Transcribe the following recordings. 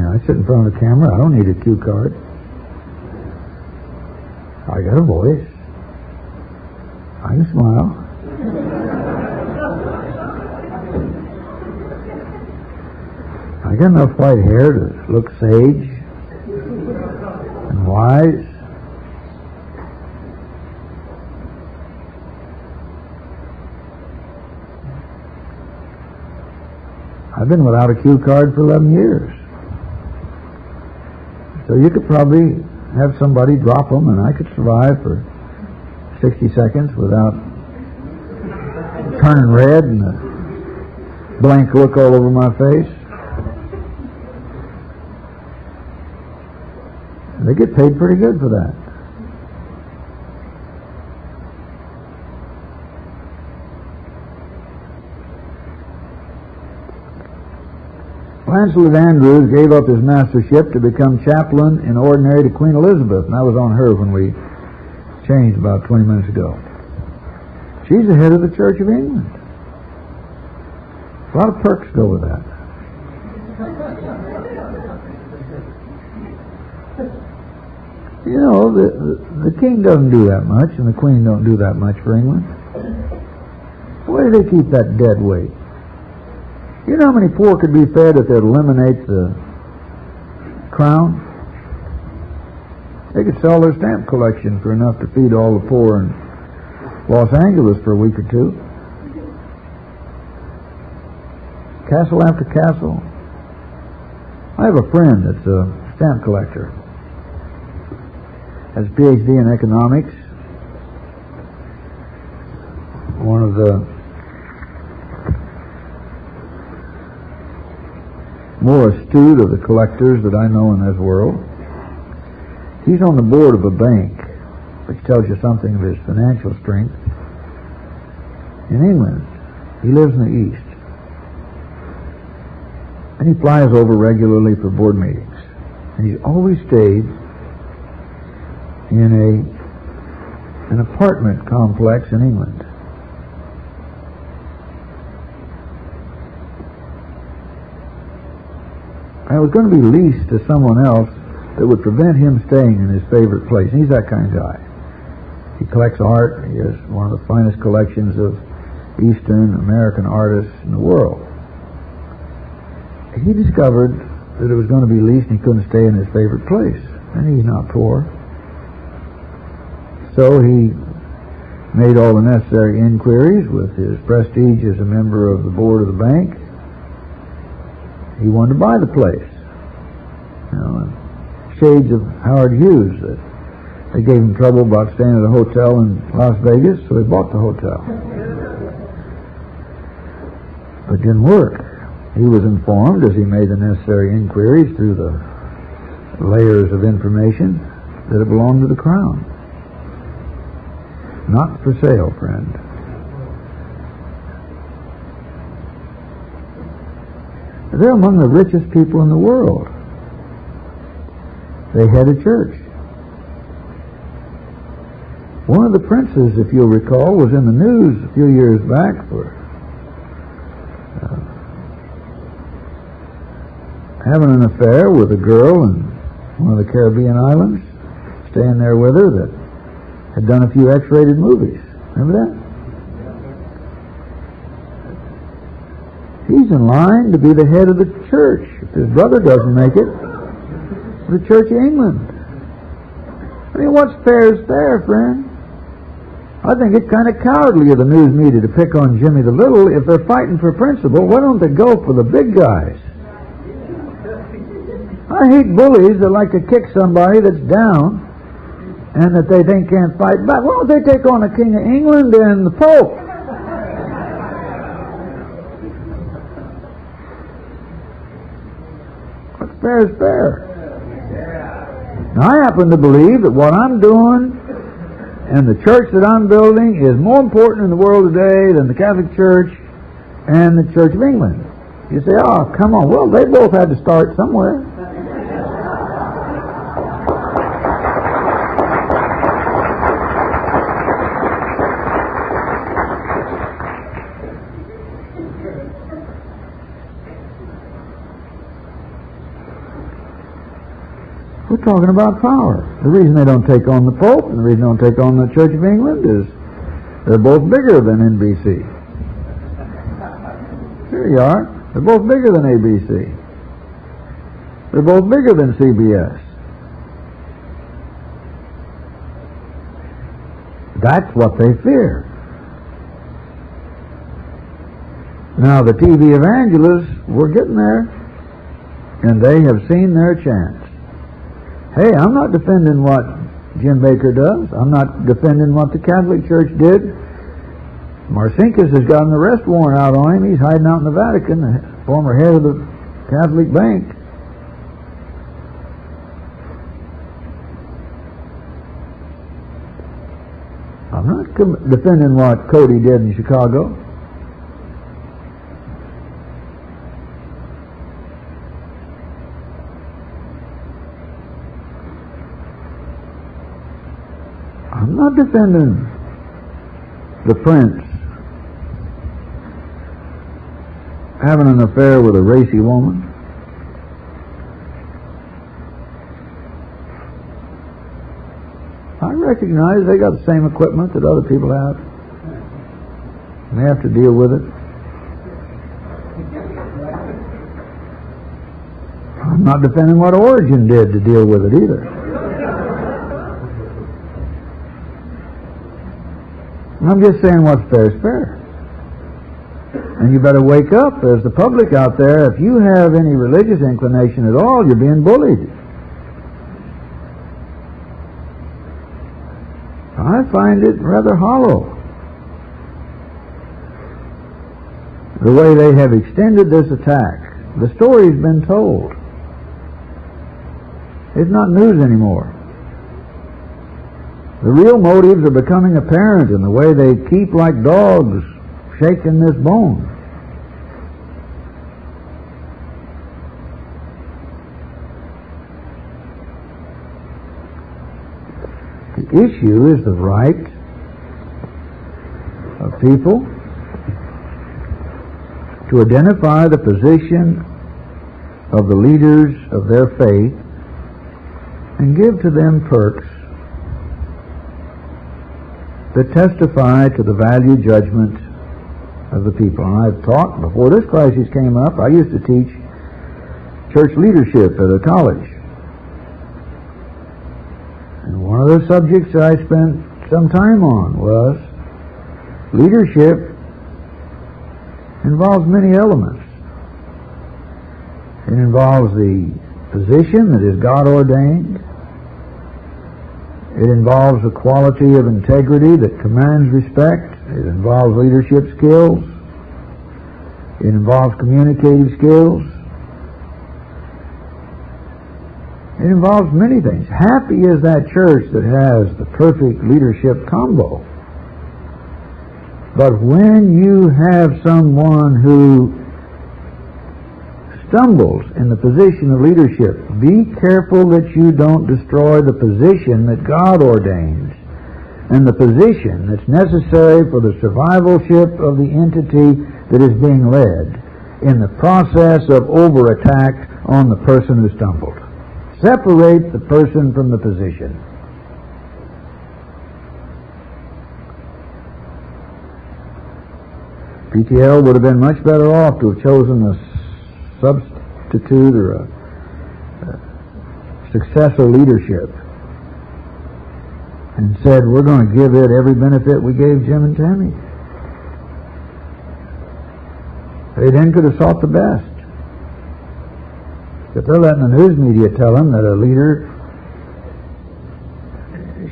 I sit in front of the camera. I don't need a cue card. I got a voice. I can smile. I got enough white hair to look sage and wise. I've been without a cue card for 11 years. So you could probably have somebody drop them and I could survive for 60 seconds without turning red and a blank look all over my face. They get paid pretty good for that. Lancelot Andrews gave up his mastership to become chaplain in ordinary to Queen Elizabeth, and that was on her when we changed about 20 minutes ago. She's the head of the Church of England. A lot of perks go with that. You know, the king doesn't do that much, and the queen don't do that much for England. Why do they keep that dead weight? You know how many poor could be fed if they'd eliminate the crown? They could sell their stamp collection for enough to feed all the poor in Los Angeles for a week or two. Castle after castle. I have a friend that's a stamp collector. Has a PhD in economics. One of the more astute of the collectors that I know in this world. He's on the board of a bank, which tells you something of his financial strength. In England, he lives in the East. And he flies over regularly for board meetings. And he's always stayed in an apartment complex in England. I was going to be leased to someone else that would prevent him staying in his favorite place. And he's that kind of guy. He collects art. He has one of the finest collections of Eastern American artists in the world. He discovered that it was going to be leased and he couldn't stay in his favorite place. And he's not poor. So he made all the necessary inquiries with his prestige as a member of the board of the bank. He wanted to buy the place. You know, shades of Howard Hughes. That they gave him trouble about staying at a hotel in Las Vegas, so he bought the hotel. But it didn't work. He was informed as he made the necessary inquiries through the layers of information that it belonged to the crown. Not for sale, friend. They're among the richest people in the world. They had a church. One of the princes, if you'll recall, was in the news a few years back for having an affair with a girl in one of the Caribbean islands, staying there with her, that had done a few X-rated movies. Remember that? He's in line to be the head of the church. If his brother doesn't make it, the Church of England. I mean, what's fair is fair, friend. I think it's kind of cowardly of the news media to pick on Jimmy the Little. If they're fighting for principle, why don't they go for the big guys? I hate bullies that like to kick somebody that's down and that they think can't fight back. Why don't they take on the King of England and the Pope? What's fair is fair. Now, I happen to believe that what I'm doing and the church that I'm building is more important in the world today than the Catholic Church and the Church of England. You say, oh, come on. Well, they both had to start somewhere. talking about power. The reason they don't take on the Pope and the reason they don't take on the Church of England is they're both bigger than NBC. Here you are. They're both bigger than ABC. They're both bigger than CBS. That's what they fear. Now the TV evangelists, we're getting there, and they have seen their chance. Hey, I'm not defending what Jim Baker does. I'm not defending what the Catholic Church did. Marcinkus has got an arrest warrant out on him. He's hiding out in the Vatican, the former head of the Catholic Bank. I'm not defending what Cody did in Chicago. I'm not defending the prince having an affair with a racy woman. I recognize they got the same equipment that other people have. And they have to deal with it. I'm not defending what Origen did to deal with it either. I'm just saying what's fair is fair. And you better wake up as the public out there. If you have any religious inclination at all, you're being bullied. I find it rather hollow, the way they have extended this attack. The story's been told. It's not news anymore. The real motives are becoming apparent in the way they keep like dogs shaking this bone. The issue is the right of people to identify the position of the leaders of their faith and give to them perks that testify to the value judgment of the people. And I've taught, before this crisis came up, I used to teach church leadership at a college. And one of the subjects that I spent some time on was leadership involves many elements. It involves the position that is God ordained. It involves a quality of integrity that commands respect. It involves leadership skills. It involves communicative skills. It involves many things. Happy is that church that has the perfect leadership combo. But when you have someone who stumbles in the position of leadership, be careful that you don't destroy the position that God ordains and the position that's necessary for the survivalship of the entity that is being led in the process of over-attack on the person who stumbled. Separate the person from the position. PTL would have been much better off to have chosen a substitute or a successor leadership and said, we're going to give it every benefit we gave Jim and Tammy. They then could have sought the best. But they're letting the news media tell them that a leader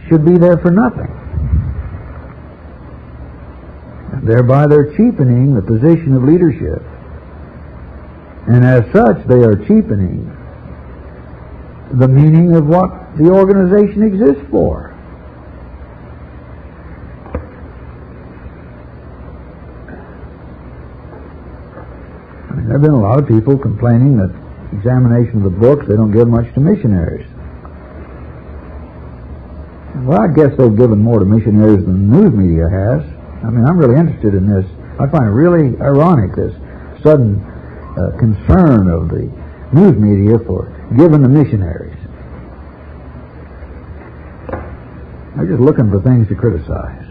should be there for nothing. And thereby they're cheapening the position of leadership. And as such, they are cheapening the meaning of what the organization exists for. I mean, there have been a lot of people complaining that examination of the books, they don't give much to missionaries. Well, I guess they've given more to missionaries than the news media has. I mean, I'm really interested in this. I find it really ironic, this sudden concern of the news media for giving the missionaries. They're just looking for things to criticize.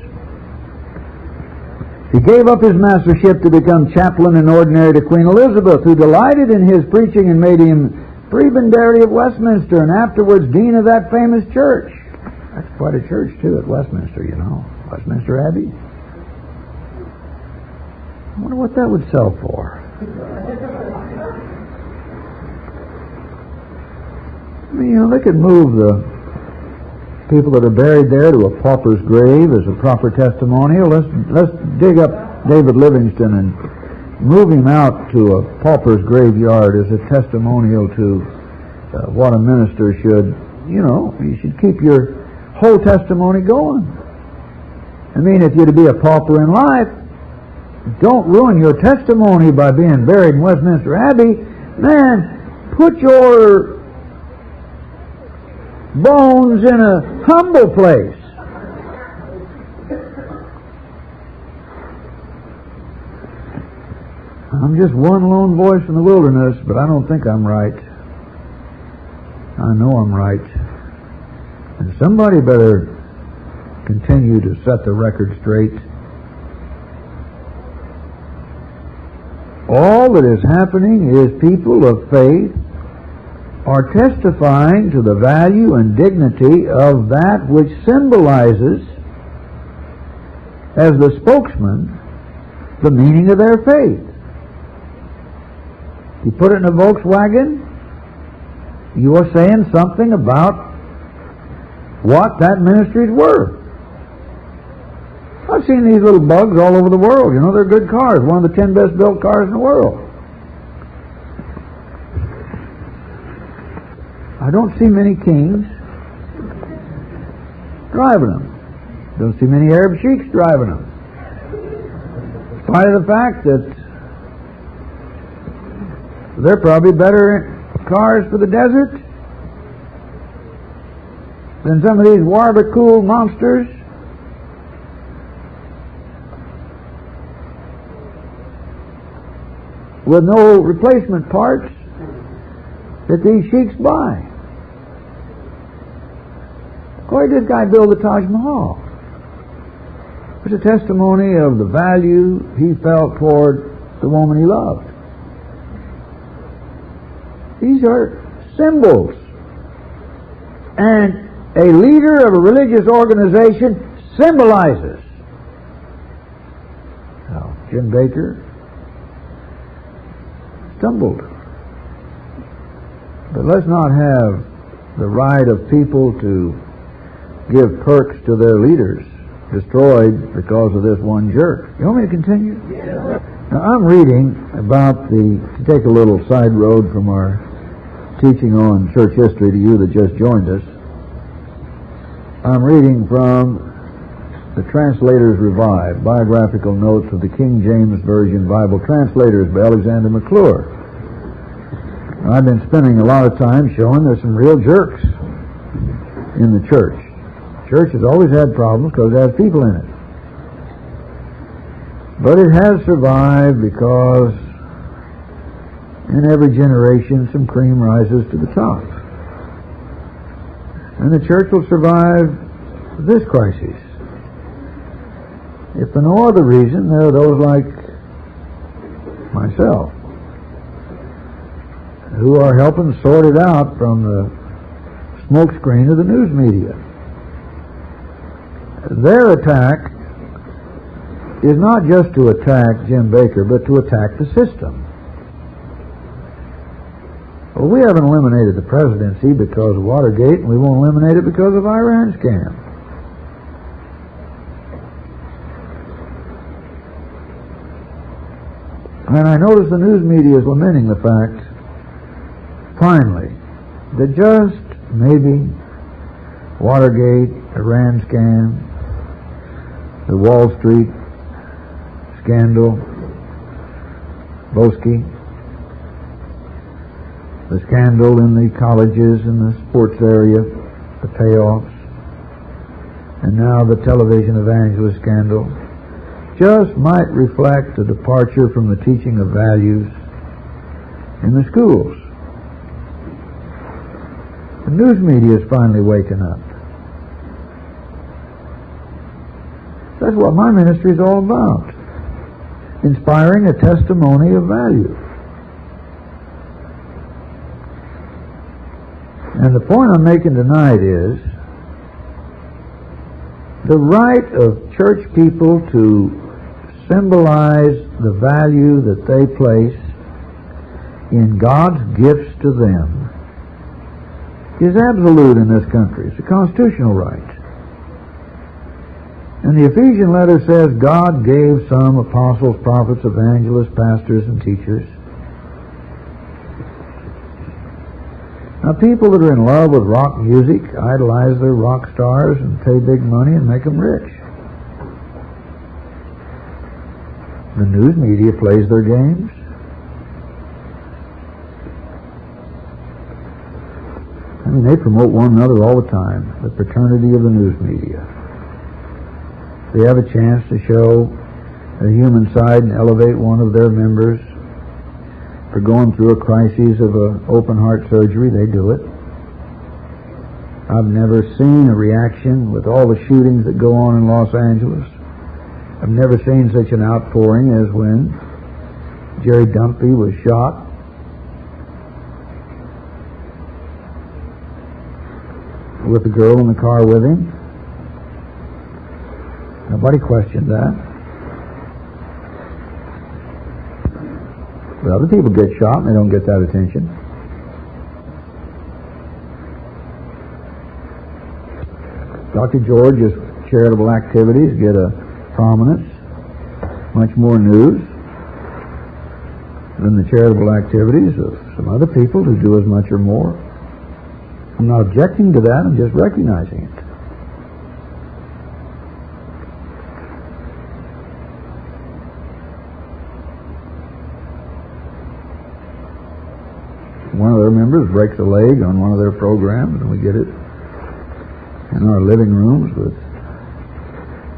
He gave up his mastership to become chaplain in ordinary to Queen Elizabeth, who delighted in his preaching and made him prebendary of Westminster and afterwards dean of that famous church. That's quite a church, too, at Westminster, you know. Westminster Abbey. I wonder what that would sell for. I mean, you know, they could move the people that are buried there to a pauper's grave as a proper testimonial. Let's dig up David Livingston and move him out to a pauper's graveyard as a testimonial to what a minister should, you know, you should keep your whole testimony going. I mean, if you're to be a pauper in life, don't ruin your testimony by being buried in Westminster Abbey. Man, put your bones in a humble place. I'm just one lone voice in the wilderness, but I don't think I'm right. I know I'm right. And somebody better continue to set the record straight. All that is happening is people of faith are testifying to the value and dignity of that which symbolizes, as the spokesman, the meaning of their faith. You put it in a Volkswagen, you are saying something about what that ministry is worth. I've seen these little bugs all over the world. You know, they're good cars. One of the 10 best built cars in the world. I don't see many kings driving them. Don't see many Arab sheiks driving them. In spite of the fact that they're probably better cars for the desert than some of these Biographical monsters. With no replacement parts that these sheiks buy. Why did this guy build the Taj Mahal? It's a testimony of the value he felt toward the woman he loved. These are symbols. And a leader of a religious organization symbolizes. Now, Jim Baker stumbled. But let's not have the right of people to give perks to their leaders destroyed because of this one jerk. You want me to continue? Yeah. Now, I'm reading about to take a little side road from our teaching on church history to you that just joined us. I'm reading from the Translators Revived, Biographical Notes of the King James Version Bible Translators by Alexander McClure. I've been spending a lot of time showing there's some real jerks in the church. Church has always had problems because it has people in it. But it has survived because in every generation some cream rises to the top. And the church will survive this crisis. If for no other reason, there are those like myself who are helping sort it out from the smokescreen of the news media. Their attack is not just to attack Jim Baker, but to attack the system. Well, we haven't eliminated the presidency because of Watergate, and we won't eliminate it because of Iran scam. And I notice the news media is lamenting the fact, finally, that just maybe Watergate, Iran scam, the Wall Street scandal, Boski, the scandal in the colleges and the sports area, the payoffs, and now the television evangelist scandal, just might reflect a departure from the teaching of values in the schools. The news media is finally waking up. That's what my ministry is all about. Inspiring a testimony of value. And the point I'm making tonight is the right of church people to symbolize the value that they place in God's gifts to them is absolute in this country. It's a constitutional right. And the Ephesian letter says God gave some apostles, prophets, evangelists, pastors, and teachers. Now, people that are in love with rock music idolize their rock stars and pay big money and make them rich. The news media plays their games. I mean, they promote one another all the time, the fraternity of the news media. They have a chance to show a human side and elevate one of their members for going through a crisis of an open heart surgery. They do it. I've never seen a reaction with all the shootings that go on in Los Angeles. I've never seen such an outpouring as when Jerry Dumpy was shot. With the girl in the car with him. Nobody questioned that. But other people get shot and they don't get that attention. Dr. George's charitable activities get a prominence, much more news than the charitable activities of some other people who do as much or more. I'm not objecting to that, I'm just recognizing it. One of their members breaks a leg on one of their programs, and we get it in our living rooms with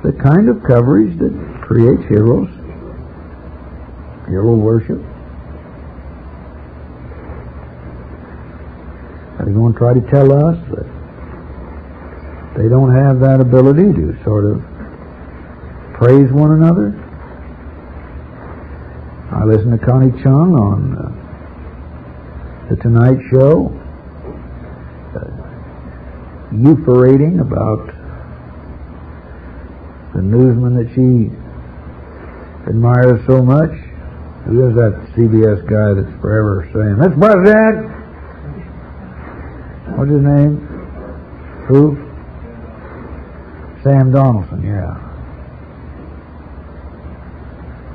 the kind of coverage that creates heroes, hero worship. Are they going to try to tell us that they don't have that ability to sort of praise one another? I listened to Connie Chung on The Tonight Show, euphrating about the newsman that she admires so much. Who is that CBS guy that's forever saying, "Mr. President"? What's his name? Who? Sam Donaldson, yeah.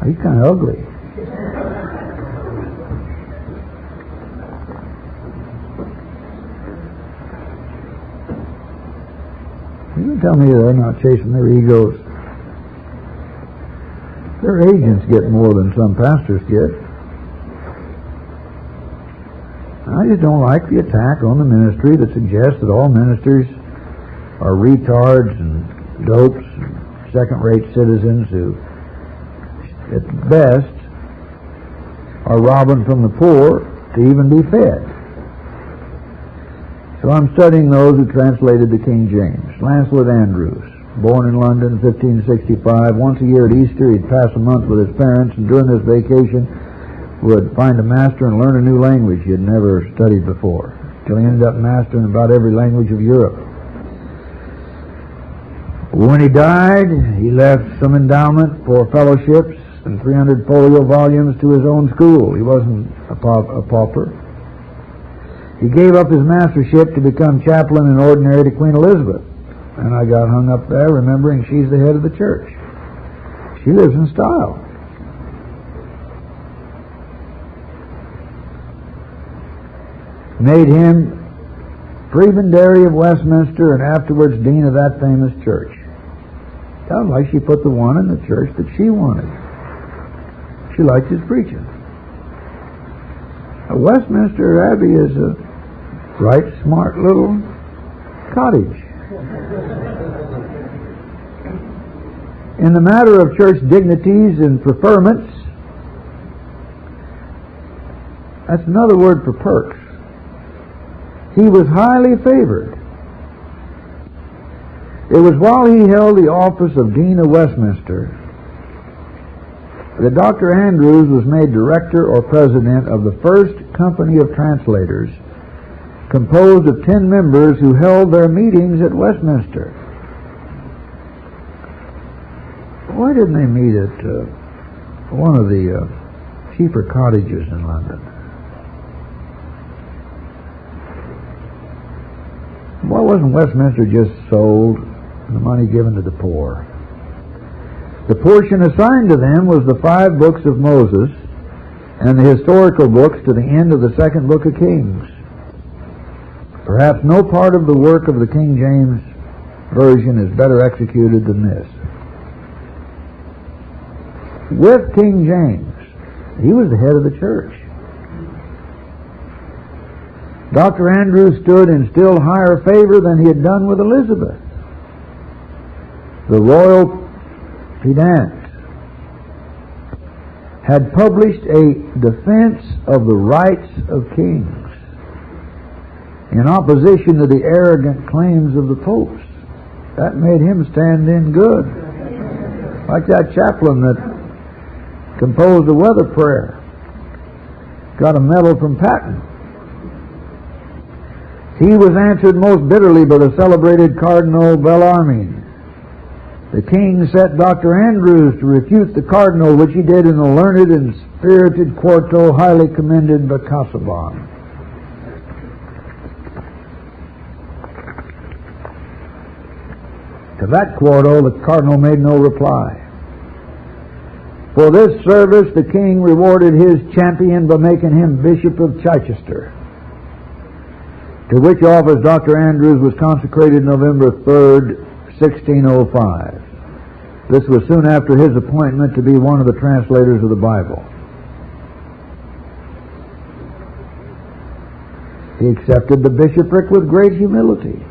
He's kind of ugly. You can tell me they're not chasing their egos. Their agents get more than some pastors get. I just don't like the attack on the ministry that suggests that all ministers are retards and dopes and second-rate citizens who, at best, are robbing from the poor to even be fed. So I'm studying those who translated the King James. Lancelot Andrews, born in London, 1565. Once a year at Easter, he'd pass a month with his parents, and during this vacation would find a master and learn a new language he had never studied before, till he ended up mastering about every language of Europe. When he died, he left some endowment for fellowships and 300 folio volumes to his own school. He wasn't a pauper. He gave up his mastership to become chaplain in ordinary to Queen Elizabeth. And I got hung up there remembering she's the head of the church. She lives in style. Made him prebendary of Westminster and afterwards dean of that famous church. Sounds like she put the one in the church that she wanted. She liked his preaching. Westminster Abbey is a bright, smart little cottage. In the matter of church dignities and preferments, that's another word for perks. He was highly favored. It was while he held the office of Dean of Westminster that Dr. Andrews was made director or president of the first company of translators, composed of 10 members who held their meetings at Westminster. Why didn't they meet at one of the cheaper cottages in London? Why wasn't Westminster just sold and the money given to the poor? The portion assigned to them was the 5 books of Moses and the historical books to the end of the 2nd book of Kings. Perhaps no part of the work of the King James Version is better executed than this. With King James, he was the head of the church. Dr. Andrews stood in still higher favor than he had done with Elizabeth. The royal pedant had published a defense of the rights of kings in opposition to the arrogant claims of the popes. That made him stand in good. Like that chaplain that composed a weather prayer. Got a medal from Patton. He was answered most bitterly by the celebrated Cardinal Bellarmine. The king set Dr. Andrews to refute the cardinal, which he did in a learned and spirited quarto highly commended by Casaubon. To that quarto the cardinal made no reply. For this service the king rewarded his champion by making him Bishop of Chichester, to which office Dr. Andrews was consecrated November 3rd, 1605. This was soon after his appointment to be one of the translators of the Bible. He accepted the bishopric with great humility,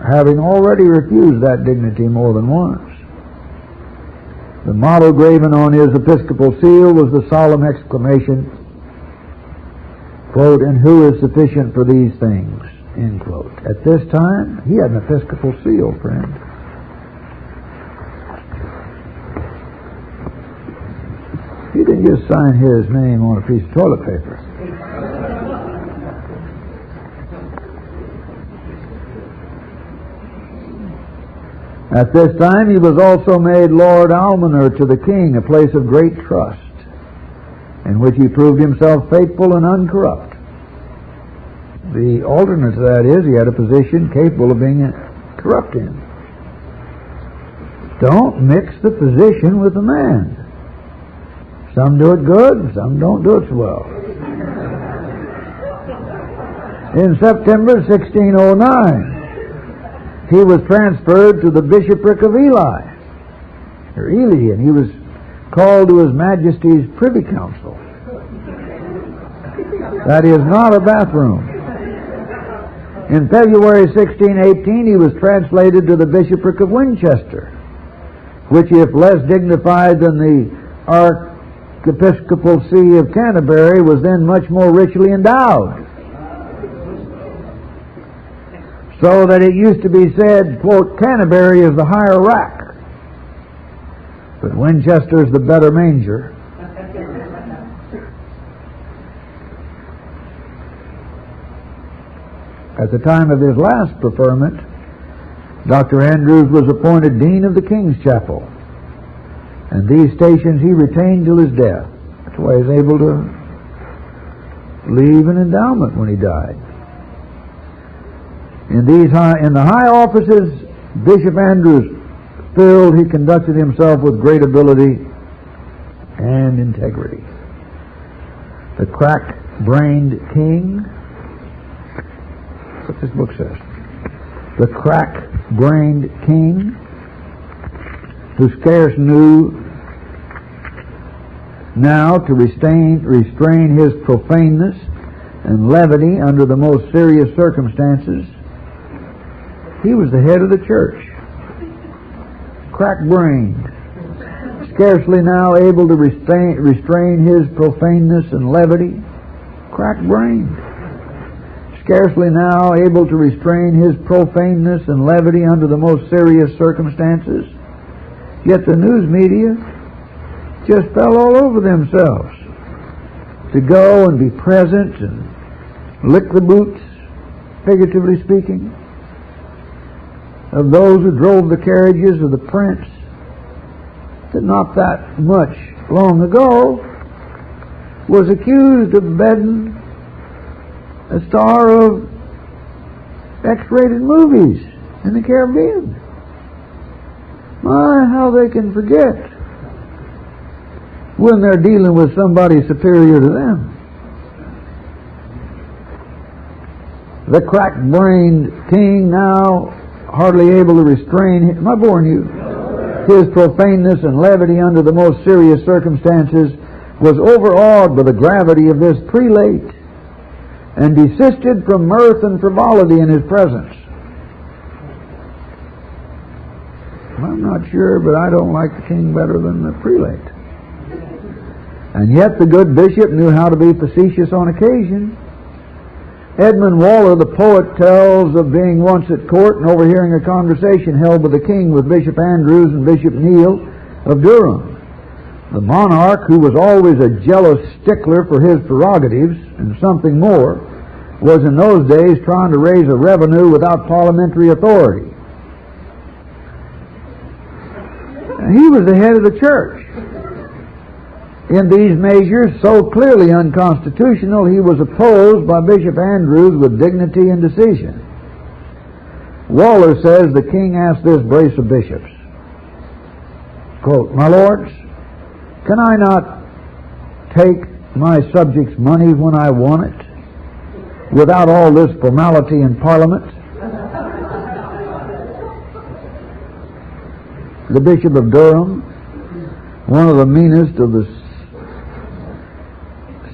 having already refused that dignity more than once. The motto graven on his episcopal seal was the solemn exclamation, quote, "And who is sufficient for these things?" End quote. At this time, he had an episcopal seal, friend. He didn't just sign his name on a piece of toilet paper. At this time, he was also made Lord Almoner to the king, a place of great trust, in which he proved himself faithful and uncorrupt. The alternate to that is he had a position capable of being corrupt in. Don't mix the position with the man. Some do it good, some don't do it so well. In September 1609, he was transferred to the bishopric of Ely, and he was called to His Majesty's Privy Council. That is not a bathroom. In February 1618, he was translated to the bishopric of Winchester, which, if less dignified than the archiepiscopal see of Canterbury, was then much more richly endowed. So that it used to be said, quote, "Canterbury is the higher rack, but Winchester is the better manger." At the time of his last preferment, Dr. Andrews was appointed Dean of the King's Chapel, and these stations he retained till his death. That's why he was able to leave an endowment when he died. In the high offices Bishop Andrews filled, he conducted himself with great ability and integrity. The crack-brained king, that's what this book says, the crack-brained king, who scarce knew now to restrain his profaneness and levity under the most serious circumstances. He was the head of the church, crack-brained, scarcely now able to restrain his profaneness and levity, crack-brained, scarcely now able to restrain his profaneness and levity under the most serious circumstances. Yet the news media just fell all over themselves to go and be present and lick the boots, figuratively speaking, of those who drove the carriages of the prince that not that much long ago was accused of being a star of X-rated movies in the Caribbean. My, how they can forget when they're dealing with somebody superior to them. The crack-brained king, now hardly able to restrain, am I boring you? His profaneness and levity under the most serious circumstances, was overawed by the gravity of this prelate, and desisted from mirth and frivolity in his presence. I'm not sure, but I don't like the king better than the prelate. And yet the good bishop knew how to be facetious on occasion. Edmund Waller, the poet, tells of being once at court and overhearing a conversation held by the king with Bishop Andrews and Bishop Neale of Durham. The monarch, who was always a jealous stickler for his prerogatives and something more, was in those days trying to raise a revenue without parliamentary authority. And he was the head of the church. In these measures, so clearly unconstitutional, he was opposed by Bishop Andrews with dignity and decision. Waller says the king asked this brace of bishops, quote, "My lords, can I not take my subjects' money when I want it, without all this formality in Parliament?" The Bishop of Durham, one of the meanest of the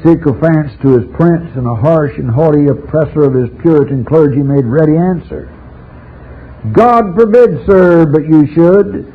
sycophants to his prince and a harsh and haughty oppressor of his Puritan clergy, made ready answer, "God forbid, sir, but you should.